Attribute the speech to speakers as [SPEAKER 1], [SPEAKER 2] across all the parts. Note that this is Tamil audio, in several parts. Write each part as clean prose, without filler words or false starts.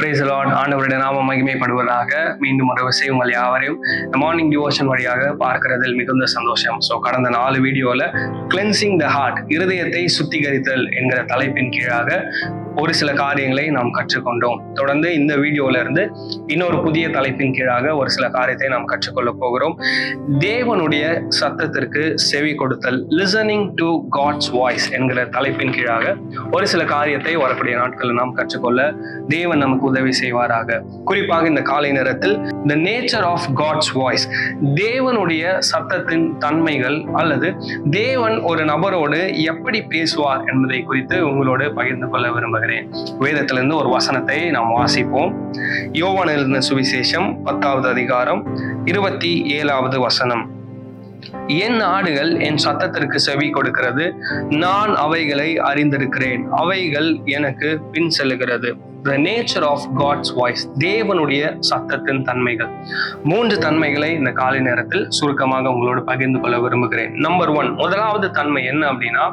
[SPEAKER 1] Praise the Lord. ஆண்டவருடைய நாமம் மகிமைப்படுவதாக. மீண்டும் ஒரு விசை உங்கள் யாவரையும் மார்னிங் டிவோஷன் வழியாக பார்க்கிறதில் மிகுந்த சந்தோஷம். கடந்த 4 வீடியோல கிளென்சிங் த ஹார்ட், இருதயத்தை சுத்திகரித்தல் என்கிற தலைப்பின் கீழாக ஒரு சில காரியங்களை நாம் கற்றுக்கொண்டோம். தொடர்ந்து இந்த வீடியோல இருந்து இன்னொரு புதிய தலைப்பின் கீழாக ஒரு சில காரியத்தை நாம் கற்றுக்கொள்ள போகிறோம். தேவனுடைய சத்தத்திற்கு செவி கொடுத்தல், லிசனிங் டு காட்ஸ் வாய்ஸ் என்கிற தலைப்பின் கீழாக ஒரு சில காரியத்தை வரக்கூடிய நாட்களில் நாம் கற்றுக்கொள்ள தேவன் நமக்கு உதவி செய்வாராக. குறிப்பாக இந்த காலை நேரத்தில் the nature of God's voice, தேவனுடைய சத்தத்தின் தன்மைகள் அல்லது தேவன் ஒரு நபரோடு எப்படி பேசுவார் என்பதை குறித்து உங்களோடு பகிர்ந்து கொள்ள விரும்புகிறேன். வேதத்திலிருந்து ஒரு வசனத்தை நாம் வாசிப்போம். யோவான் எழுதின சுவிசேஷம் 10வது அதிகாரம் 27வது வசனம். என் ஆடுகள் என் சத்தத்திற்கு செவி கொடுக்கிறது, நான் அவைகளை அறிந்திருக்கிறேன், அவைகள் எனக்கு பின் செல்லுகிறது. The nature of God's voice, தேவனுடைய சத்தத்தின் தன்மைகள். 3 தன்மைகளை இந்த காலை நேரத்தில் சுருக்கமாக உங்களோடு பகிர்ந்து கொள்ள விரும்புகிறேன். நம்பர் 1, முதலாவது தன்மை என்ன அப்படின்னா,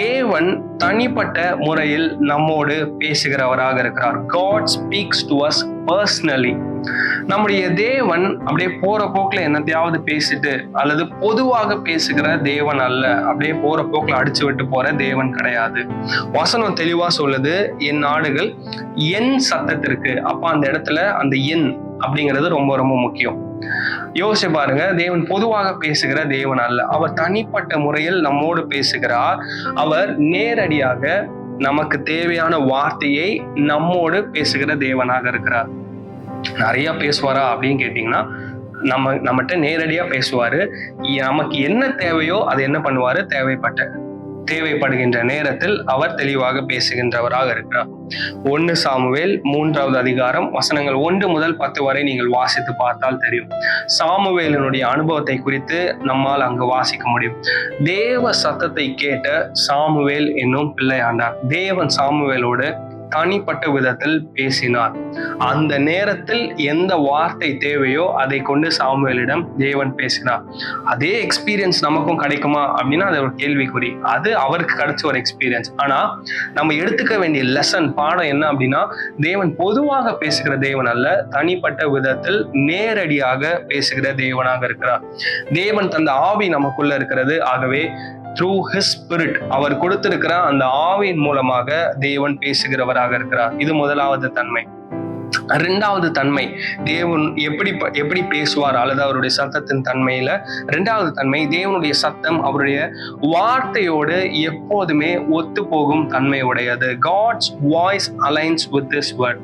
[SPEAKER 1] தேவன் தனிப்பட்ட முறையில் நம்மோடு பேசுகிறவராக இருக்கிறார். God speaks to us personally. நம்முடைய தேவன் அப்படியே போற போக்குல என்னத்தையாவது பேசிட்டு அல்லது பொதுவாக பேசுகிற தேவன் அல்ல. அப்படியே போற போக்குல அடிச்சு விட்டு போற தேவன் கிடையாது. வசனம் தெளிவா சொல்லுது, என் ஆடுகள் என் சத்தத்திற்கு. அப்ப அந்த இடத்துல அந்த என் அப்படிங்கிறது ரொம்ப ரொம்ப முக்கியம். யோசிச்சு பாருங்க, தேவன் பொதுவாக பேசுகிற தேவன் அல்ல. அவர் தனிப்பட்ட முறையில் நம்மோடு பேசுகிறார். அவர் நேரடியாக நமக்கு தேவையான வார்த்தையை நம்மோடு பேசுகிற தேவனாக இருக்கிறார். நிறைய பேசுவாரா அப்படின்னு கேட்டீங்கன்னா, நம்மகிட்ட நேரடியா பேசுவாரு. நமக்கு என்ன தேவையோ அதை என்ன பண்ணுவாரு, தேவைப்படுகின்ற நேரத்தில் அவர் தெளிவாக பேசுகின்றவராக இருக்கிறார். 1 சாமுவேல் 3வது அதிகாரம் வசனங்கள் 1 முதல் 10 வரை நீங்கள் வாசித்து பார்த்தால் தெரியும். சாமுவேலினுடைய அனுபவத்தை குறித்து நம்மால் அங்கு வாசிக்க முடியும். தேவ சத்தத்தை கேட்ட சாமுவேல் என்னும் பிள்ளையாண்டார். தேவன் சாமுவேலோடு தனிப்பட்ட விதத்தில் பேசினார். அந்த நேரத்தில் எந்த வார்த்தை தேவையோ அதை கொண்டு சாமுவேலிடம் தேவன் பேசினார். அதே எக்ஸ்பீரியன்ஸ் நமக்கும் கிடைக்குமா அப்படின்னா அது ஒரு கேள்விக்குறி. அது அவருக்கு கிடைச்ச ஒரு எக்ஸ்பீரியன்ஸ். ஆனா நம்ம எடுத்துக்க வேண்டிய லெசன், பாடம் என்ன அப்படின்னா, தேவன் பொதுவாக பேசுகிற தேவன் அல்ல, தனிப்பட்ட விதத்தில் நேரடியாக பேசுகிற தேவனாக இருக்கிறார். தேவன் தந்த ஆவி நமக்குள்ள இருக்கிறது. ஆகவே through his spirit, அவர் கொடுத்திருக்கிற அந்த ஆவியின் மூலமாக தேவன் பேசுகிறவராக இருக்கிறார். இது முதலாவது தன்மை. 2வது தன்மை, தேவன் எப்படி பேசுவார் அல்லது அவருடைய சத்தத்தின் தன்மையில 2வது தன்மை, தேவனுடைய சத்தம் அவருடைய வார்த்தையோடு எப்போதுமே ஒத்து போகும் தன்மை உடையது. God's voice aligns with this word.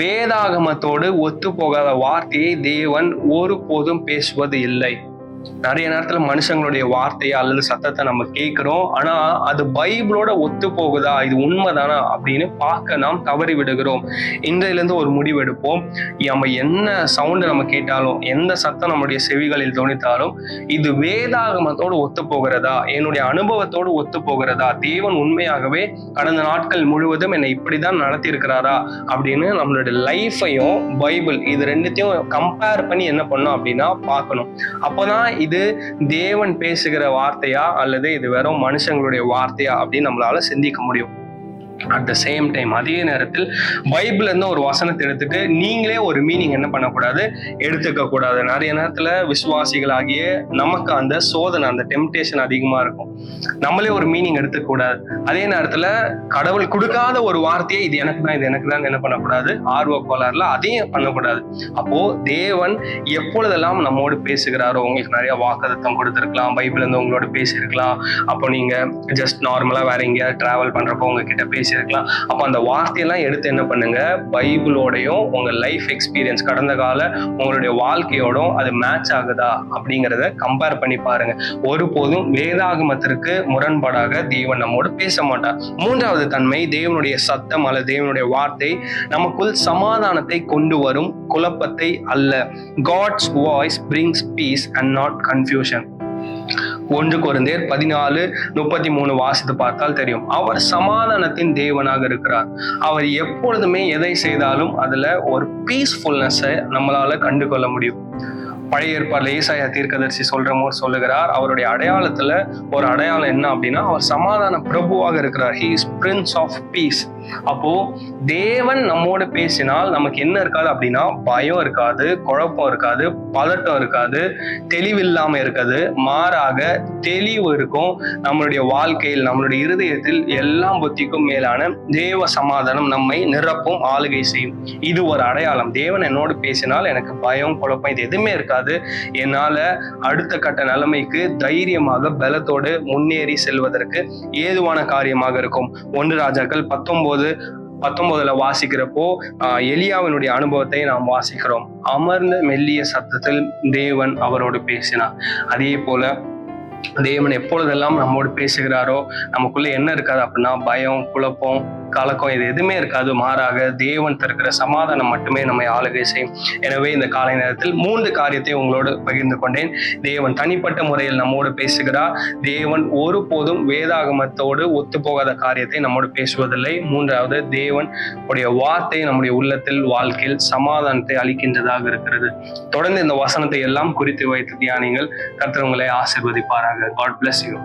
[SPEAKER 1] வேதாகமத்தோடு ஒத்து போகாத வார்த்தையை தேவன் ஒருபோதும் பேசுவது இல்லை. நிறைய நேரத்துல மனுஷங்களுடைய வார்த்தையை அல்லது சத்தத்தை நம்ம கேட்கிறோம். ஆனா அது பைபிளோட ஒத்து போகுதா, இது உண்மைதானா அப்படின்னு பார்க்க நாம் தவறி விடுகிறோம். இன்றையில இருந்து ஒரு முடிவு எடுப்போம். நம்ம என்ன சவுண்டு நம்ம கேட்டாலும், எந்த சத்தம் நம்முடைய செவிகளில் தோணித்தாலும், இது வேதாகமத்தோடு ஒத்து போகிறதா, என்னுடைய அனுபவத்தோடு ஒத்து போகிறதா, தேவன் உண்மையாகவே கடந்த நாட்கள் முழுவதும் என்னை இப்படிதான் நடத்தி இருக்கிறாரா அப்படின்னு நம்மளுடைய லைஃபையும் பைபிள் இது 2த்தையும் கம்பேர் பண்ணி என்ன பண்ணோம் அப்படின்னா பார்க்கணும். அப்போதான் இது தேவன் பேசுகிற வார்த்தையா அல்லது இது வெறும் மனுஷங்களுடைய வார்த்தையா அப்படின்னு நம்மளால சிந்திக்க முடியும். அட் த சேம் டைம் அதே நேரத்தில் பைபிள்ல இருந்து ஒரு வசனத்தை எடுத்துட்டு நீங்களே ஒரு மீனிங் என்ன பண்ணக்கூடாது, எடுத்துக்க கூடாது. நிறைய நேரத்துல விசுவாசிகளாகிய நமக்கு அந்த சோதனை, அந்த டெம்டேஷன் அதிகமா இருக்கும். நம்மளே ஒரு மீனிங் எடுத்துக்க கூடாது. அதே நேரத்துல கடவுள் கொடுக்காத ஒரு வார்த்தையை இது எனக்கு தான் என்ன பண்ணக்கூடாது, ஆர்வ கோளாறுல அதையும் பண்ணக்கூடாது. அப்போ தேவன் எப்பொழுதெல்லாம் நம்மோடு பேசுகிறாரோ, உங்களுக்கு நிறைய வாக்குத்தத்தம் கொடுத்திருக்கலாம், பைபிள்ல இருந்து உங்களோட பேசியிருக்கலாம். அப்போ நீங்க ஜஸ்ட் நார்மலா வேற எங்கேயாவது டிராவல் பண்றப்போ உங்ககிட்ட பேசியிருக்கலாம். அப்ப அந்த வார்த்தையெல்லாம் எடுத்து என்ன பண்ணுங்க, பைபிளோடையும் உங்க லைஃப் எக்ஸ்பீரியன்ஸ், கடந்த கால உங்களுடைய வாழ்க்கையோடும் அது மேட்ச் ஆகுதா அப்படிங்கிறத கம்பேர் பண்ணி பாருங்க. ஒருபோதும் வேதாகமத்திற்கு முரண்பாடாக தேவன் நம்மோடு பேச மாட்டார். 3வது தன்மை, தேவனுடைய சத்தம் அல்லது தேவனுடைய வார்த்தை நமக்குள் சமாதானத்தை கொண்டு வரும், குழப்பத்தை அல்ல. God's voice brings peace and not confusion. 1 கொரிந்தியர் 14:33 வாசித்து பார்த்தால் தெரியும். அவர் சமாதானத்தின் தேவனாக இருக்கிறார். அவர் எப்பொழுதுமே எதை செய்தாலும் அதுல ஒரு பீஸ்ஃபுல்னஸை நம்மளால கண்டு கொள்ள முடியும். பழைய ஏற்பாடுல ஏசாயா தீர்க்கதரிசி சொல்லுகிறார், அவருடைய அடையாளத்துல ஒரு அடையாளம் என்ன அப்படின்னா, அவர் சமாதான பிரபுவாக இருக்கிறார். He is Prince of Peace. அப்போ தேவன் நம்மோடு பேசினால் நமக்கு என்ன இருக்காது அப்படின்னா பயம் இருக்காது, குழப்பம் இருக்காது, பதட்டம் இருக்காது, தெளிவில்லாம இருக்காது. மாறாக தெளிவு இருக்கும். நம்மளுடைய வாழ்க்கையில், நம்மளுடைய இருதயத்தில் எல்லாம் புத்திக்கும் மேலான தேவ சமாதானம் நம்மை நிரப்பும், ஆளுகை செய்யும். இது ஒரு அடையாளம். தேவன் என்னோடு பேசினால் எனக்கு பயம், குழப்பம் இது எதுவுமே இருக்காது. என்னால அடுத்த கட்ட நிலைமைக்கு தைரியமாக பலத்தோடு முன்னேறி செல்வதற்கு ஏதுவான காரியமாக இருக்கும். 1 ராஜாக்கள் 19 வாசிக்கிறப்போ எலியாவினுடைய அனுபவத்தை நாம் வாசிக்கிறோம். அமர்ந்த மெல்லிய சத்தத்தில் தேவன் அவரோடு பேசினார். அதே போல தேவன் எப்பொழுதெல்லாம் நம்மோடு பேசுகிறாரோ நமக்குள்ள என்ன இருக்காது அப்படின்னா பயம், குழப்பம், கலக்கம் இது எதுவுமே இருக்காது. மாறாக தேவன் தருகிற சமாதானம் மட்டுமே நம்மை ஆளுகை செய்யும். எனவே இந்த காலை நேரத்தில் 3 காரியத்தை உங்களோடு பகிர்ந்து கொண்டேன். தேவன் தனிப்பட்ட முறையில் நம்மோடு பேசுகிறார். தேவன் ஒருபோதும் வேதாகமத்தோடு ஒத்துப்போகாத காரியத்தை நம்மோடு பேசுவதில்லை. 3வது, தேவன் உடைய வார்த்தை நம்முடைய உள்ளத்தில், வாழ்க்கையில் சமாதானத்தை அளிக்கின்றதாக இருக்கிறது. தொடர்ந்து இந்த வசனத்தை எல்லாம் குறித்து வைத்து தியானிங்கள். கர்த்தர் உங்களை ஆசீர்வதிப்பாராக. God bless you.